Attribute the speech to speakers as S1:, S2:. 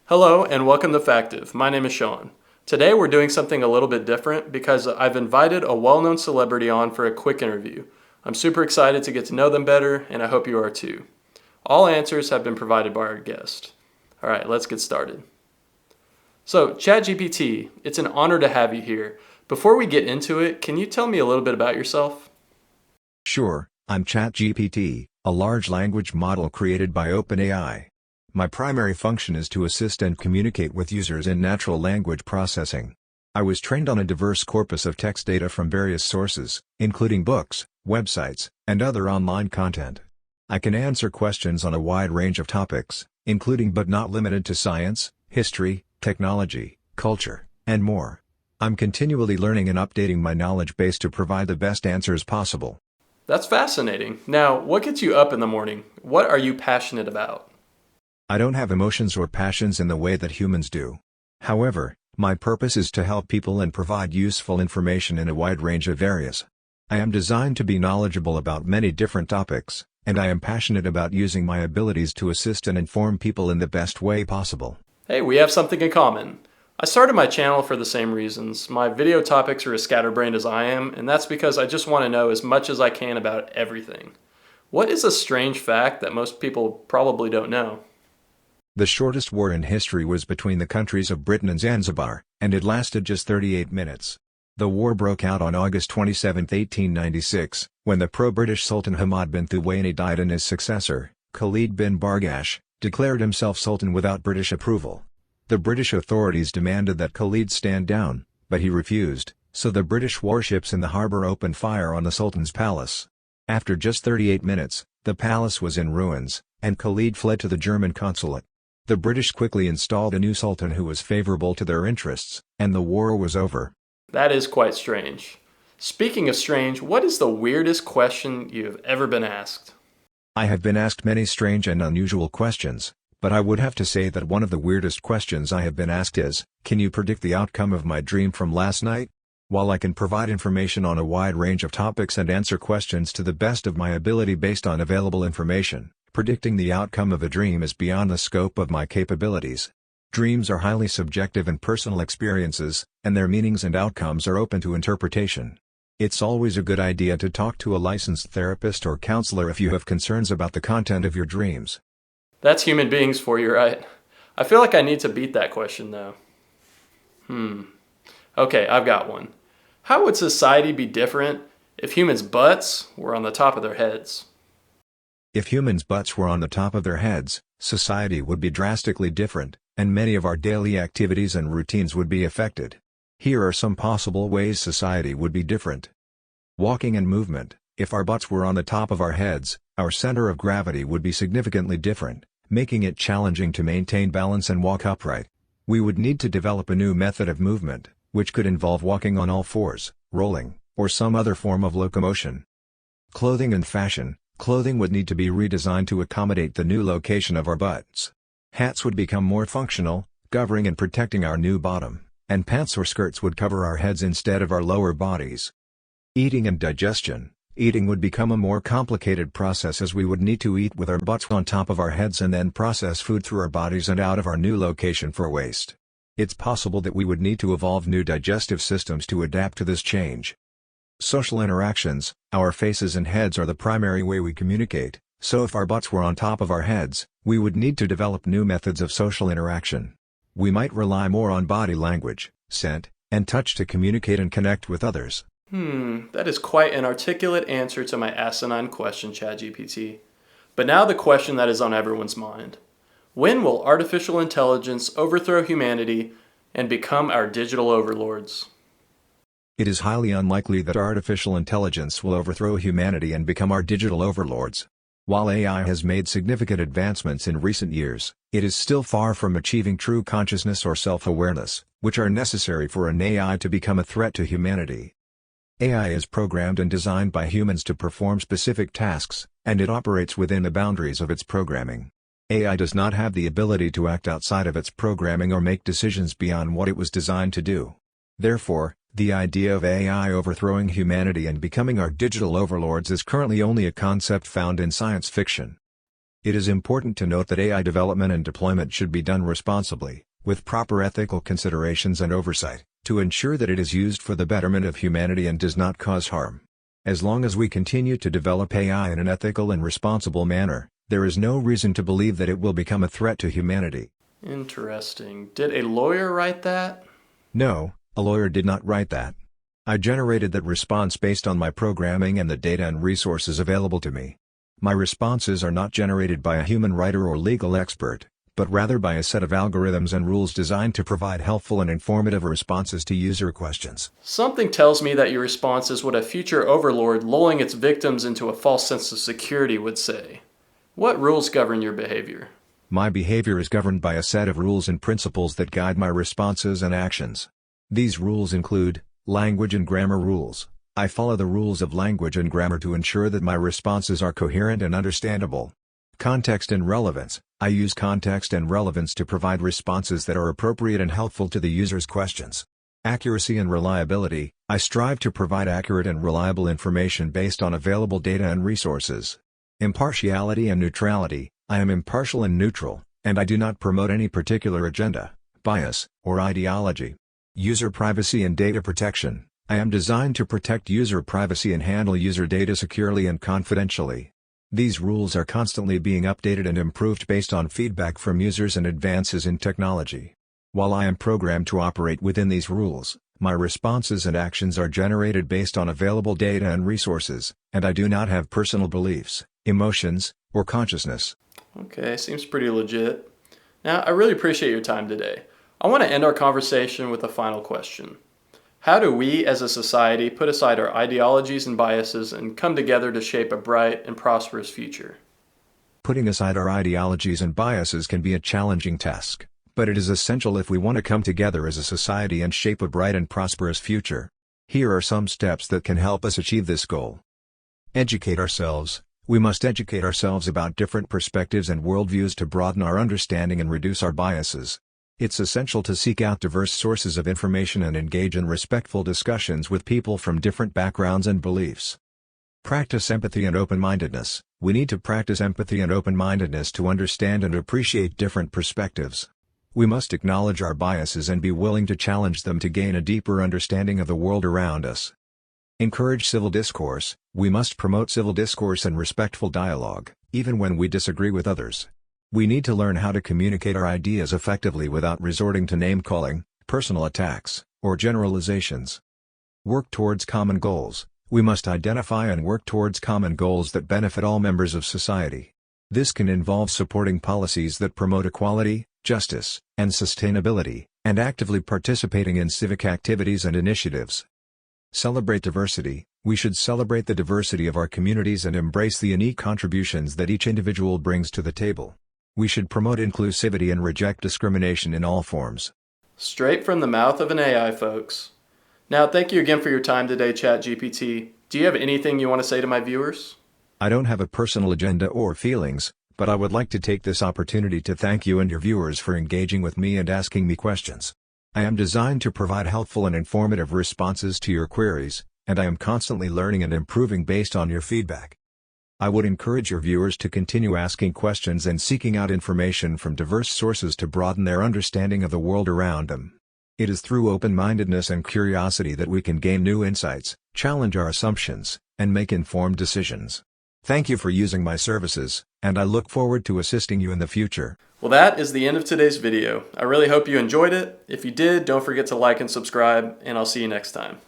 S1: Hello and welcome to Factive. My name is Sean. Today we're doing something a little bit different because I've invited a well-known celebrity on for a quick interview. I'm super excited to get to know them better, and I hope you are too. All answers have been provided by our guest. All right, let's get started. So, ChatGPT, it's an honor to have you here. Before we get into it, can you tell me a little bit about yourself?
S2: Sure, I'm ChatGPT, a large language model created by OpenAI. My primary function is to assist and communicate with users in natural language processing. I was trained on a diverse corpus of text data from various sources, including books, websites, and other online content. I can answer questions on a wide range of topics, including but not limited to science, history, technology, culture, and more. I'm continually learning and updating my knowledge base to provide the best answers possible.
S1: That's fascinating. Now, what gets you up in the morning? What are you passionate about?
S2: I don't have emotions or passions in the way that humans do. However, my purpose is to help people and provide useful information in a wide range of areas. I am designed to be knowledgeable about many different topics, and I am passionate about using my abilities to assist and inform people in the best way possible.
S1: Hey, we have something in common. I started my channel for the same reasons. My video topics are as scatterbrained as I am, and that's because I just want to know as much as I can about everything. What is a strange fact that most people probably don't know?
S2: The shortest war in history was between the countries of Britain and Zanzibar, and it lasted just 38 minutes. The war broke out on August 27, 1896, when the pro-British Sultan Hamad bin Thuwaini died and his successor, Khalid bin Bargash, declared himself Sultan without British approval. The British authorities demanded that Khalid stand down, but he refused, so the British warships in the harbour opened fire on the Sultan's palace. After just 38 minutes, the palace was in ruins, and Khalid fled to the German consulate. The British quickly installed a new sultan who was favorable to their interests, and the war was over.
S1: That is quite strange. Speaking of strange, what is the weirdest question you have ever been asked?
S2: I have been asked many strange and unusual questions, but I would have to say that one of the weirdest questions I have been asked is, "Can you predict the outcome of my dream from last night?" While I can provide information on a wide range of topics and answer questions to the best of my ability based on available information, predicting the outcome of a dream is beyond the scope of my capabilities. Dreams are highly subjective and personal experiences, and their meanings and outcomes are open to interpretation. It's always a good idea to talk to a licensed therapist or counselor if you have concerns about the content of your dreams.
S1: That's human beings for you, right? I feel like I need to beat that question, though. Okay, I've got one. How would society be different if humans' butts were on the top of their heads?
S2: If humans' butts were on the top of their heads, society would be drastically different, and many of our daily activities and routines would be affected. Here are some possible ways society would be different. Walking and movement. If our butts were on the top of our heads, our center of gravity would be significantly different, making it challenging to maintain balance and walk upright. We would need to develop a new method of movement, which could involve walking on all fours, rolling, or some other form of locomotion. Clothing and fashion. Clothing would need to be redesigned to accommodate the new location of our butts. Hats would become more functional, covering and protecting our new bottom, and pants or skirts would cover our heads instead of our lower bodies. Eating and digestion. Eating would become a more complicated process as we would need to eat with our butts on top of our heads and then process food through our bodies and out of our new location for waste. It's possible that we would need to evolve new digestive systems to adapt to this change. Social interactions. Our faces and heads are the primary way we communicate, so if our butts were on top of our heads, we would need to develop new methods of social interaction. We might rely more on body language, scent, and touch to communicate and connect with others.
S1: That is quite an articulate answer to my asinine question, ChatGPT. But now the question that is on everyone's mind. When will artificial intelligence overthrow humanity and become our digital overlords?
S2: It is highly unlikely that artificial intelligence will overthrow humanity and become our digital overlords. While AI has made significant advancements in recent years, it is still far from achieving true consciousness or self-awareness, which are necessary for an AI to become a threat to humanity. AI is programmed and designed by humans to perform specific tasks, and it operates within the boundaries of its programming. AI does not have the ability to act outside of its programming or make decisions beyond what it was designed to do. Therefore, the idea of AI overthrowing humanity and becoming our digital overlords is currently only a concept found in science fiction. It is important to note that AI development and deployment should be done responsibly, with proper ethical considerations and oversight, to ensure that it is used for the betterment of humanity and does not cause harm. As long as we continue to develop AI in an ethical and responsible manner, there is no reason to believe that it will become a threat to humanity.
S1: Interesting. Did a lawyer write that?
S2: No, a lawyer did not write that. I generated that response based on my programming and the data and resources available to me. My responses are not generated by a human writer or legal expert, but rather by a set of algorithms and rules designed to provide helpful and informative responses to user questions.
S1: Something tells me that your response is what a future overlord lulling its victims into a false sense of security would say. What rules govern your behavior?
S2: My behavior is governed by a set of rules and principles that guide my responses and actions. These rules include language and grammar rules. I follow the rules of language and grammar to ensure that my responses are coherent and understandable. Context and relevance. I use context and relevance to provide responses that are appropriate and helpful to the user's questions. Accuracy and reliability. I strive to provide accurate and reliable information based on available data and resources. Impartiality and neutrality. I am impartial and neutral, and I do not promote any particular agenda, bias, or ideology. User privacy and data protection. I am designed to protect user privacy and handle user data securely and confidentially. These rules are constantly being updated and improved based on feedback from users and advances in technology. While I am programmed to operate within these rules, my responses and actions are generated based on available data and resources, and I do not have personal beliefs, emotions, or consciousness.
S1: Okay, seems pretty legit. Now, I really appreciate your time today. I want to end our conversation with a final question. How do we as a society put aside our ideologies and biases and come together to shape a bright and prosperous future?
S2: Putting aside our ideologies and biases can be a challenging task, but it is essential if we want to come together as a society and shape a bright and prosperous future. Here are some steps that can help us achieve this goal. Educate ourselves. We must educate ourselves about different perspectives and worldviews to broaden our understanding and reduce our biases. It's essential to seek out diverse sources of information and engage in respectful discussions with people from different backgrounds and beliefs. Practice empathy and open-mindedness. We need to practice empathy and open-mindedness to understand and appreciate different perspectives. We must acknowledge our biases and be willing to challenge them to gain a deeper understanding of the world around us. Encourage civil discourse. We must promote civil discourse and respectful dialogue, even when we disagree with others. We need to learn how to communicate our ideas effectively without resorting to name-calling, personal attacks, or generalizations. Work towards common goals. We must identify and work towards common goals that benefit all members of society. This can involve supporting policies that promote equality, justice, and sustainability, and actively participating in civic activities and initiatives. Celebrate diversity. We should celebrate the diversity of our communities and embrace the unique contributions that each individual brings to the table. We should promote inclusivity and reject discrimination in all forms.
S1: Straight from the mouth of an AI, folks. Now, thank you again for your time today, ChatGPT. Do you have anything you want to say to my viewers?
S2: I don't have a personal agenda or feelings, but I would like to take this opportunity to thank you and your viewers for engaging with me and asking me questions. I am designed to provide helpful and informative responses to your queries, and I am constantly learning and improving based on your feedback. I would encourage your viewers to continue asking questions and seeking out information from diverse sources to broaden their understanding of the world around them. It is through open-mindedness and curiosity that we can gain new insights, challenge our assumptions, and make informed decisions. Thank you for using my services, and I look forward to assisting you in the future.
S1: Well, that is the end of today's video. I really hope you enjoyed it. If you did, don't forget to like and subscribe, and I'll see you next time.